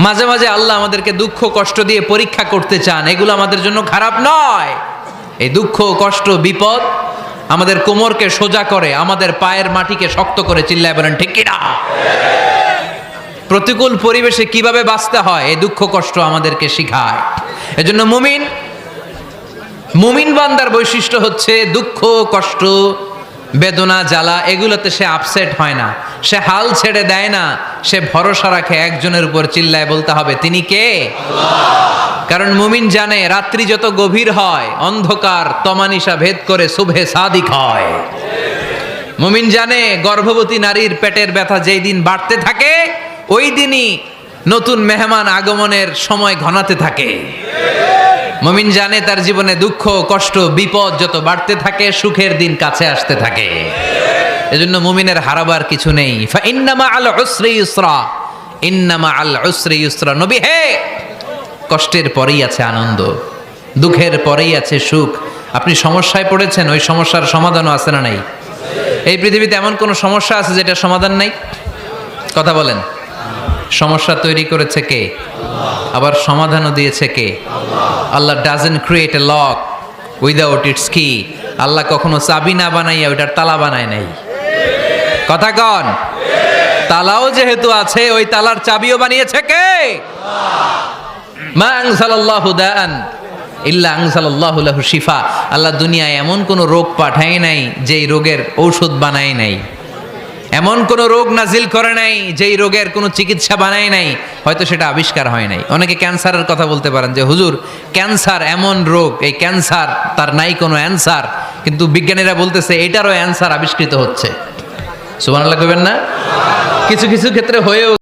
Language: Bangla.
মাঝে মাঝে আল্লাহ আমাদেরকে দুঃখ কষ্ট দিয়ে পরীক্ষা করতে চান, এগুলো আমাদের জন্য খারাপ নয়। এই দুঃখ কষ্ট বিপদ আমাদের কোমরকে সোজা করে, আমাদের পায়ের মাটিকে শক্ত করে, চিল্লায় বলেন ঠিক কিনা? প্রতিকূল পরিবেশে কিভাবে বাঁচতে হয় এই দুঃখ কষ্ট আমাদেরকে শিখায়। এজন্য মুমিন বান্দার বৈশিষ্ট্য হচ্ছে দুঃখ কষ্ট বেদনা জ্বালা এগুলোতে সে আপসেট হয় না, সে হাল ছেড়ে দেয় না, সে ভরসা রাখে একজনের উপর, চিল্লায় বলতে হবে তিনি কে? কারণ মুমিন জানে রাত্রি যত গভীর হয় অন্ধকার তমানিসা ভেদ করে সুবহে সাদিক হয়। মুমিন জানে গর্ভবতী নারীর পেটের ব্যথা যেই দিন বাড়তে থাকে ওই দিনই নতুন মেহমান আগমনের সময় ঘনাতে থাকে। মুমিন জানে তার জীবনে দুঃখ কষ্ট বিপদ যত বাড়তে থাকে সুখের দিন কাছে আসতে থাকে। এজন্য মুমিনের হারাবার কিছু নেই। ফা ইন্নামা আল উসরি ইউসরা, ইন্নামা আল উসরি ইউসরা। নবী হে, কষ্টের পরেই আছে আনন্দ, দুঃখের পরেই আছে সুখ। আপনি সমস্যায় পড়েছেন, ওই সমস্যার সমাধানও আছে না নাই? এই পৃথিবীতে এমন কোন সমস্যা আছে যেটা সমাধান নাই? কথা বলেন। সমস্যা তৈরি করেছে কে? আবার সমাধানও দিয়েছে কে? Allah doesn't create a lock without its key. Allah কখনো চাবি না বানাইয়া ওইটার তালা বানায় নাই। কথা কন। তালাও যেহেতু আছে ওই তালার চাবিও বানিয়েছে কে? মা আনজালাল্লাহু দাআন ইল্লা আনজালাল্লাহু লাহু শিফা। আল্লাহ দুনিয়ায় এমন কোন রোগ পাঠায় নাই যেই রোগের ঔষধ বানায় নাই, এমন কোন রোগ নাজিল করে নাই যেই রোগের কোনো চিকিৎসা বানায় নাই, হয়তো সেটা আবিষ্কার হয় নাই। অনেকে ক্যান্সারের কথা বলতে পারেন যে হুজুর ক্যান্সার এমন রোগ, এই ক্যান্সার তার নাই কোনো অ্যান্সার, কিন্তু বিজ্ঞানীরা বলতেছে এটারও অ্যান্সার আবিষ্কৃত হচ্ছে। সুবহানাল্লাহ কইবেন না? কিছু কিছু ক্ষেত্রে হয়েও